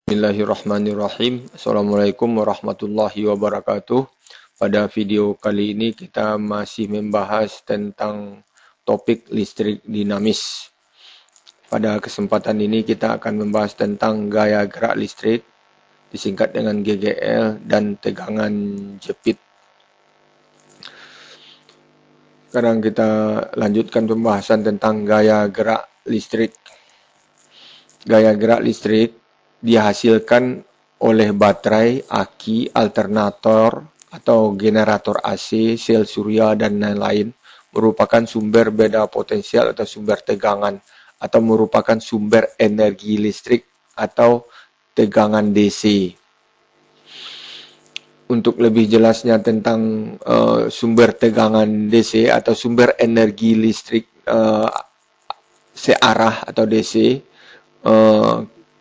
Bismillahirrahmanirrahim. Assalamualaikum warahmatullahi wabarakatuh. Pada video kali ini kita masih membahas tentang topik listrik dinamis. Pada kesempatan ini kita akan membahas tentang gaya gerak listrik, disingkat dengan GGL, dan tegangan jepit. Sekarang kita lanjutkan pembahasan tentang gaya gerak listrik. Gaya gerak listrik dihasilkan oleh baterai, aki, alternator, atau generator AC, sel surya, dan lain-lain, merupakan sumber beda potensial atau sumber tegangan, atau merupakan sumber energi listrik atau tegangan DC. Untuk lebih jelasnya tentang sumber tegangan DC atau sumber energi listrik searah atau DC,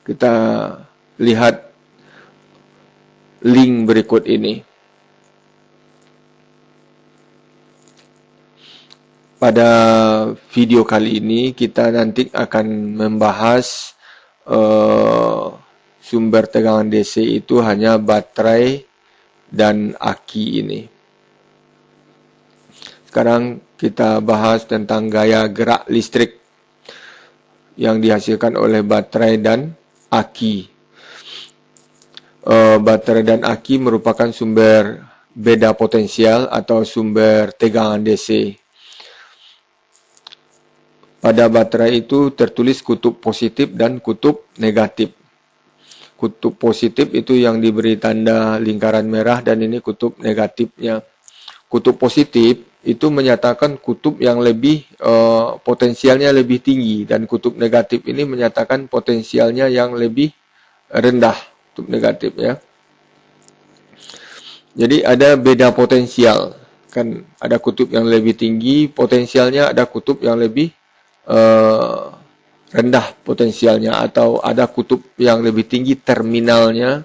kita lihat link berikut ini. Pada video kali ini kita nanti akan membahas sumber tegangan DC itu hanya baterai dan aki ini. Sekarang kita bahas tentang gaya gerak listrik yang dihasilkan oleh baterai dan aki. Baterai dan aki merupakan sumber beda potensial atau sumber tegangan DC. Pada baterai itu tertulis kutub positif dan kutub negatif. Kutub positif itu yang diberi tanda lingkaran merah dan ini kutub negatifnya. Kutub positif itu menyatakan kutub yang lebih potensialnya lebih tinggi dan kutub negatif ini menyatakan potensialnya yang lebih rendah, kutub negatif ya. Jadi ada beda potensial, kan ada kutub yang lebih tinggi potensialnya, ada kutub yang lebih rendah potensialnya, atau ada kutub yang lebih tinggi terminalnya,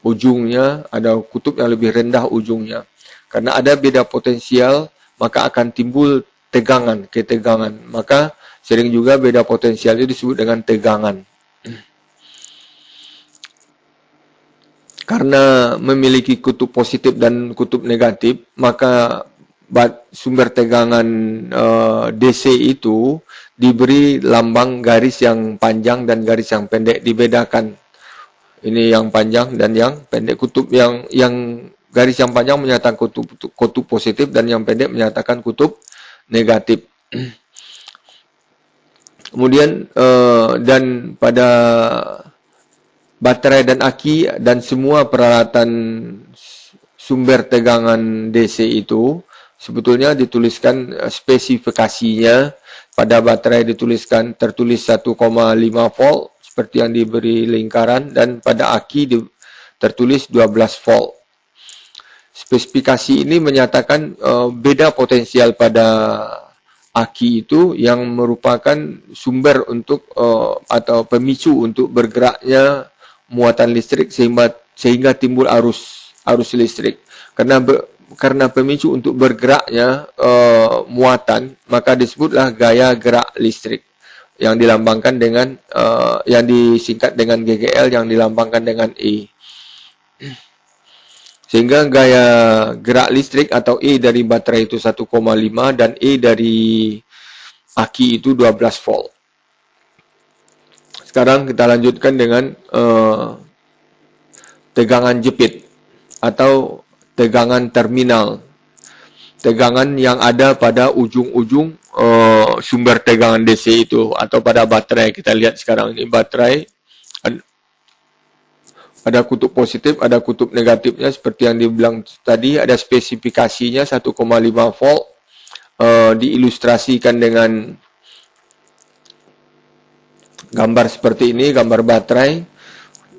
ujungnya, ada kutub yang lebih rendah ujungnya. Karena ada beda potensial, maka akan timbul tegangan, ketegangan. Maka sering juga beda potensial itu disebut dengan tegangan. Karena memiliki kutub positif dan kutub negatif, maka sumber tegangan DC itu diberi lambang garis yang panjang dan garis yang pendek, dibedakan. Ini yang panjang dan yang pendek. Kutub yang garis yang panjang menyatakan kutub positif dan yang pendek menyatakan kutub negatif. Kemudian dan pada baterai dan aki dan semua peralatan sumber tegangan DC itu sebetulnya dituliskan spesifikasinya. Pada baterai tertulis 1,5 volt seperti yang diberi lingkaran, dan pada aki tertulis 12 volt. Spesifikasi ini menyatakan beda potensial pada aki itu yang merupakan sumber untuk atau pemicu untuk bergeraknya muatan listrik sehingga timbul arus listrik. Karena pemicu untuk bergeraknya muatan, maka disebutlah gaya gerak listrik yang dilambangkan dengan yang disingkat dengan GGL yang dilambangkan dengan E. Sehingga gaya gerak listrik atau E dari baterai itu 1,5 dan E dari aki itu 12 volt. Sekarang kita lanjutkan dengan tegangan jepit atau tegangan terminal. Tegangan yang ada pada ujung-ujung sumber tegangan DC itu atau pada baterai. Kita lihat sekarang ini baterai ada kutub positif, ada kutub negatifnya seperti yang dibilang tadi, ada spesifikasinya 1,5 volt. Diilustrasikan dengan gambar seperti ini, gambar baterai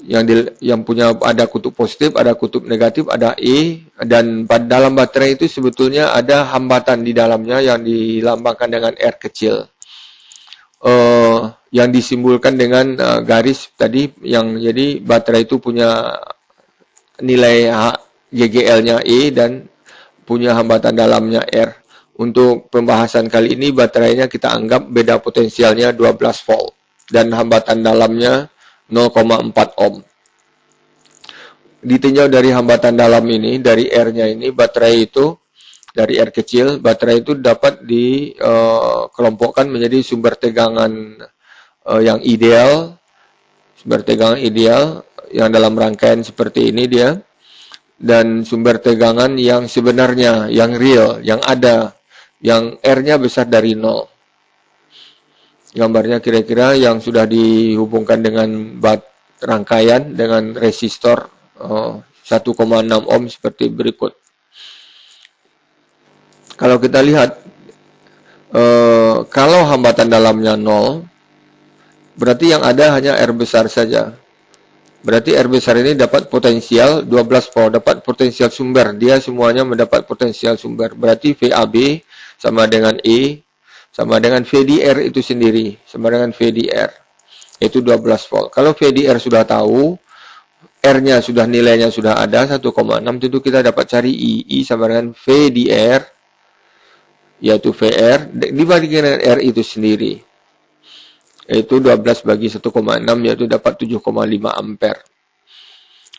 yang punya ada kutub positif, ada kutub negatif, ada E, dan dalam baterai itu sebetulnya ada hambatan di dalamnya yang dilambangkan dengan R kecil. Yang disimbolkan dengan garis tadi, yang jadi baterai itu punya nilai GGL-nya E dan punya hambatan dalamnya R. Untuk pembahasan kali ini baterainya kita anggap beda potensialnya 12 volt dan hambatan dalamnya 0,4 ohm. ditinjau dari hambatan dalam ini, dari R-nya ini, baterai itu, dari R kecil, baterai itu dapat dikelompokkan menjadi sumber tegangan yang ideal, sumber tegangan ideal, yang dalam rangkaian seperti ini dia, dan sumber tegangan yang sebenarnya, yang real, yang ada, yang R-nya besar dari 0. Gambarnya kira-kira yang sudah dihubungkan dengan rangkaian dengan resistor 1,6 ohm seperti berikut. Kalau kita lihat, kalau hambatan dalamnya 0, berarti yang ada hanya R besar saja. Berarti R besar ini dapat potensial 12 volt, dapat potensial sumber. Dia semuanya mendapat potensial sumber. Berarti VAB sama dengan E, sama dengan VDR itu sendiri, sama dengan VDR. Itu 12 volt. Kalau VDR sudah tahu, R-nya sudah, nilainya sudah ada, 1,6, tentu kita dapat cari I sama dengan VDR, yaitu VR, dibagi dengan R itu sendiri. Yaitu 12 bagi 1,6, yaitu dapat 7,5 ampere.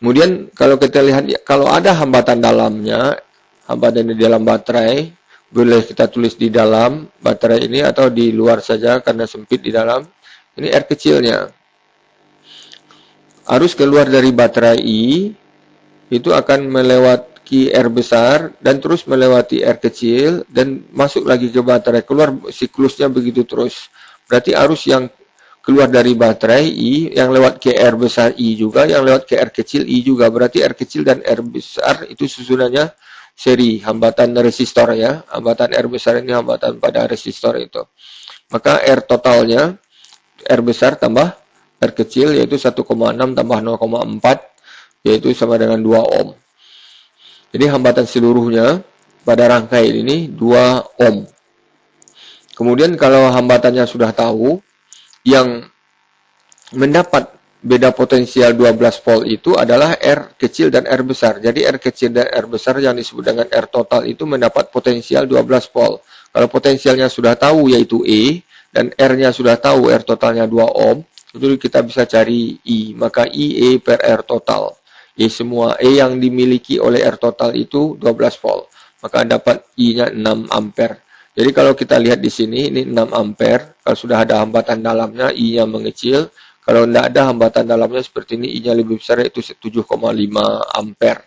Kemudian, kalau kita lihat, kalau ada hambatan dalamnya, hambatan di dalam baterai, boleh kita tulis di dalam baterai ini, atau di luar saja, karena sempit di dalam. Ini R kecilnya. Arus keluar dari baterai I itu akan melewati R besar dan terus melewati R kecil dan masuk lagi ke baterai. Keluar siklusnya begitu terus. Berarti arus yang keluar dari baterai I yang lewat ke R besar I juga, yang lewat ke R kecil I juga. Berarti R kecil dan R besar itu susunannya seri, hambatan resistor ya. Hambatan R besar ini hambatan pada resistor itu. Maka R totalnya R besar tambah R kecil yaitu 1,6 tambah 0,4 yaitu sama dengan 2 ohm. Jadi hambatan seluruhnya pada rangkaian ini 2 ohm. Kemudian kalau hambatannya sudah tahu, yang mendapat beda potensial 12 volt itu adalah R kecil dan R besar. Jadi R kecil dan R besar yang disebut dengan R total itu mendapat potensial 12 volt. Kalau potensialnya sudah tahu yaitu E dan R-nya sudah tahu R totalnya 2 ohm, itu kita bisa cari I, maka I E per R total. E semua, E yang dimiliki oleh R total itu 12 volt. Maka dapat I-nya 6 ampere. Jadi kalau kita lihat di sini, ini 6 ampere. Kalau sudah ada hambatan dalamnya, I-nya mengecil. Kalau tidak ada hambatan dalamnya seperti ini, I-nya lebih besar, yaitu 7,5 ampere.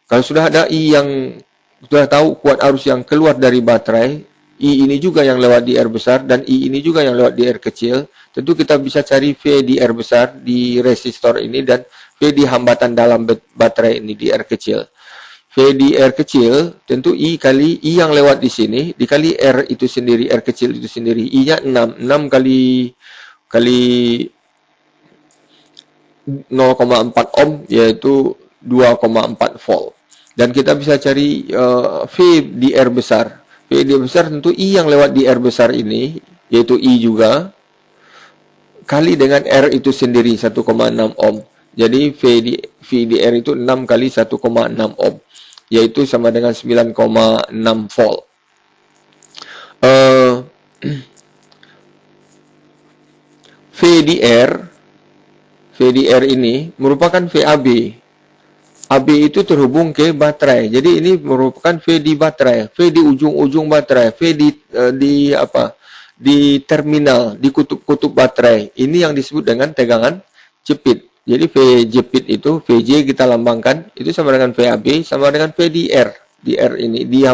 Kalau sudah ada I yang sudah tahu kuat arus yang keluar dari baterai, I ini juga yang lewat di R besar, dan I ini juga yang lewat di R kecil. Tentu kita bisa cari V di R besar di resistor ini dan V di hambatan dalam baterai ini di R kecil. V di R kecil tentu I kali I yang lewat di sini dikali R itu sendiri, R kecil itu sendiri. I-nya 6 kali 0,4 ohm yaitu 2,4 volt. Dan kita bisa cari V di R besar. V di R besar tentu I yang lewat di R besar ini yaitu I juga kali dengan R itu sendiri 1,6 ohm. Jadi V di R itu 6 kali 1,6 ohm. Yaitu sama dengan 9,6 volt. V di R ini merupakan VAB. AB itu terhubung ke baterai. Jadi ini merupakan V di baterai. V di ujung-ujung baterai. V di terminal, di kutub-kutub baterai. Ini yang disebut dengan tegangan jepit. Jadi V jepit itu, VJ kita lambangkan, itu sama dengan VAB, sama dengan V di R. Di R ini, di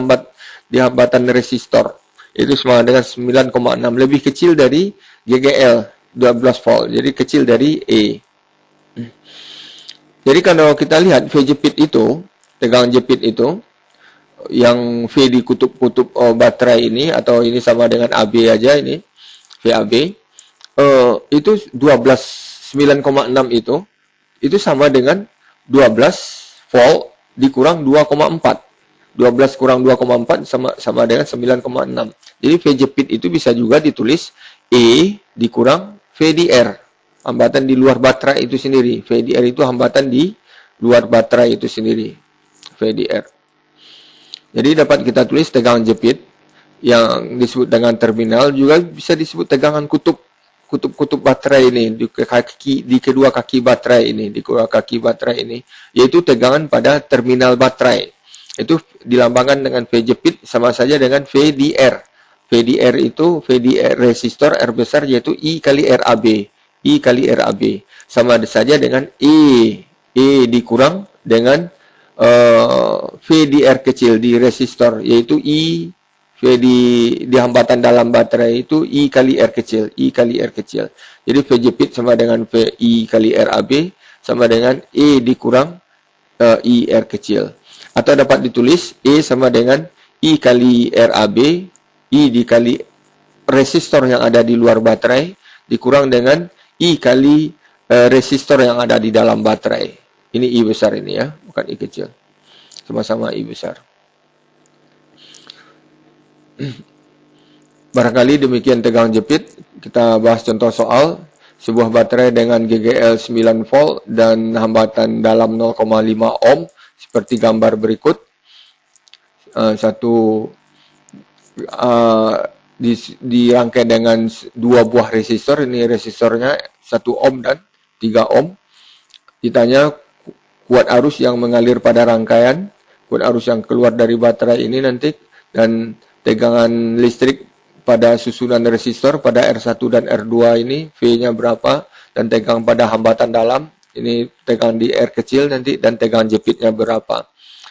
hambatan resistor. Itu sama dengan 9,6. Lebih kecil dari GGL, 12 volt. Jadi kecil dari E. Jadi kalau kita lihat V jepit itu, tegangan jepit itu, yang V di kutub-kutub baterai ini, atau ini sama dengan AB aja ini, VAB, itu 9,6 itu sama dengan 12 volt dikurang 2,4. 12 kurang 2,4 sama dengan 9,6. Jadi V jepit itu bisa juga ditulis E dikurang V di R. Hambatan di luar baterai itu sendiri. V di R itu hambatan di luar baterai itu sendiri. V di R. Jadi dapat kita tulis tegangan jepit yang disebut dengan terminal juga bisa disebut tegangan kutub. kutub-kutub baterai ini, di kedua kaki baterai ini, yaitu tegangan pada terminal baterai. Itu dilambangkan dengan V jepit sama saja dengan VDR. VDR itu VDR resistor R besar yaitu I kali RAB. I kali RAB sama saja dengan E dikurang dengan V di R kecil di resistor yaitu I V di hambatan dalam baterai itu I kali R kecil. Jadi V jepit sama dengan V I kali RAB sama dengan E dikurang I R kecil. Atau dapat ditulis E sama dengan I kali RAB, I dikali resistor yang ada di luar baterai dikurang dengan I kali resistor yang ada di dalam baterai. Ini I besar ini ya, bukan I kecil. Sama-sama I besar. Barangkali demikian tegangan jepit. Kita bahas contoh soal. Sebuah baterai dengan GGL 9 volt dan hambatan dalam 0,5 ohm. Seperti gambar berikut. Dirangkai dengan dua buah resistor. Ini resistornya 1 ohm dan 3 ohm. Ditanya kuat arus yang mengalir pada rangkaian. Kuat arus yang keluar dari baterai ini nanti. Dan tegangan listrik pada susunan resistor pada R1 dan R2 ini V-nya berapa dan tegangan pada hambatan dalam ini tegangan di R kecil nanti dan tegangan jepitnya berapa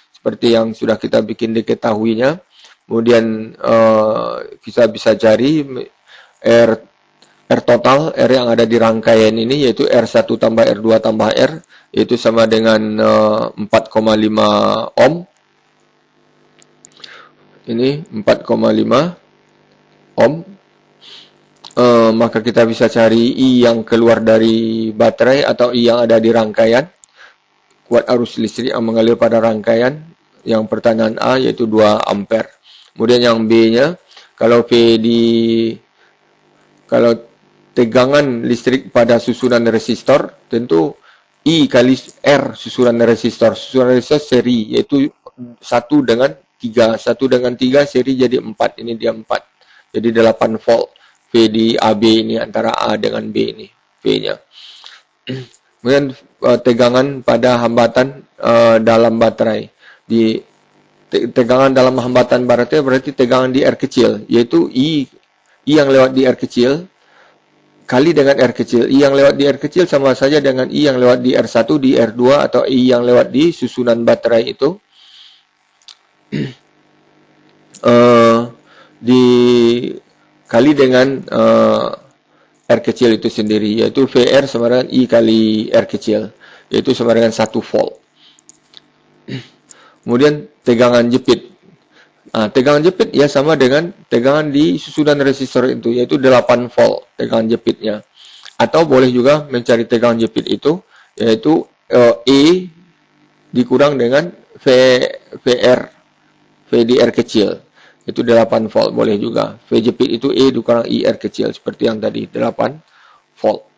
seperti yang sudah kita bikin diketahuinya. Kemudian kita bisa cari R total R yang ada di rangkaian ini yaitu R1 tambah R2 tambah R yaitu sama dengan 4,5 ohm. Ini 4,5 ohm. Maka kita bisa cari I yang keluar dari baterai atau I yang ada di rangkaian. Kuat arus listrik yang mengalir pada rangkaian. Yang pertanyaan A yaitu 2 ampere. Kemudian yang B-nya, kalau tegangan listrik pada susunan resistor, tentu I kali R susunan resistor. Susunan resistor seri yaitu 1 dengan 3 seri jadi 4. Ini dia 4. Jadi 8 volt. V di AB ini antara A dengan B ini. V-nya. Kemudian tegangan pada hambatan dalam baterai. Tegangan dalam hambatan baterai berarti tegangan di R kecil. Yaitu I yang lewat di R kecil kali dengan R kecil. I yang lewat di R kecil sama saja dengan I yang lewat di R1, di R2 atau I yang lewat di susunan baterai itu. Dikali dengan R kecil itu sendiri yaitu VR sama dengan I kali R kecil yaitu sama dengan 1 volt. Kemudian tegangan jepit. Tegangan jepit ya sama dengan tegangan di susunan resistor itu yaitu 8 volt tegangan jepitnya. Atau boleh juga mencari tegangan jepit itu yaitu E dikurang dengan VR V di R kecil itu 8 volt boleh juga. V jepit itu E dikurang IR kecil seperti yang tadi 8 volt.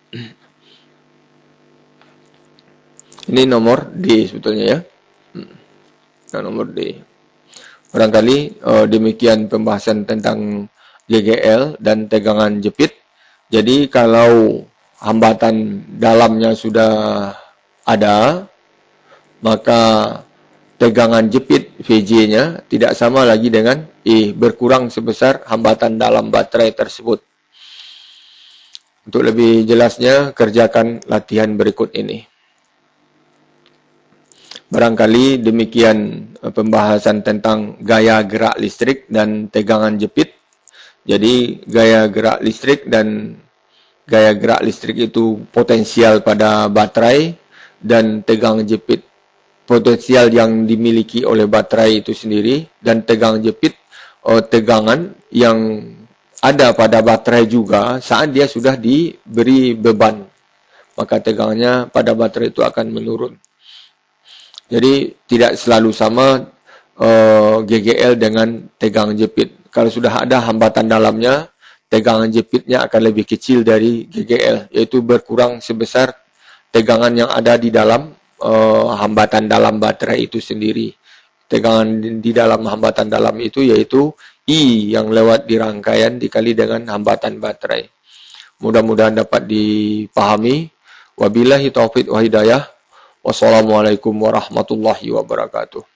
Ini nomor D sebetulnya ya. Nah, nomor D. Barangkali demikian pembahasan tentang GGL dan tegangan jepit. Jadi kalau hambatan dalamnya sudah ada, maka tegangan jepit VJ-nya tidak sama lagi dengan E, berkurang sebesar hambatan dalam baterai tersebut. Untuk lebih jelasnya, kerjakan latihan berikut ini. Barangkali demikian pembahasan tentang gaya gerak listrik dan tegangan jepit. Jadi gaya gerak listrik dan gaya gerak listrik itu potensial pada baterai dan tegangan jepit potensial yang dimiliki oleh baterai itu sendiri dan tegangan jepit tegangan yang ada pada baterai juga saat dia sudah diberi beban. Maka tegangannya pada baterai itu akan menurun. Jadi tidak selalu sama GGL dengan tegangan jepit. Kalau sudah ada hambatan dalamnya, tegangan jepitnya akan lebih kecil dari GGL, yaitu berkurang sebesar tegangan yang ada di dalam hambatan dalam baterai itu sendiri. Tegangan di dalam hambatan dalam itu yaitu I yang lewat di rangkaian dikali dengan hambatan baterai. mudah-mudahan dapat dipahami. Wabillahi taufiq wa hidayah. Wassalamualaikum warahmatullahi wabarakatuh.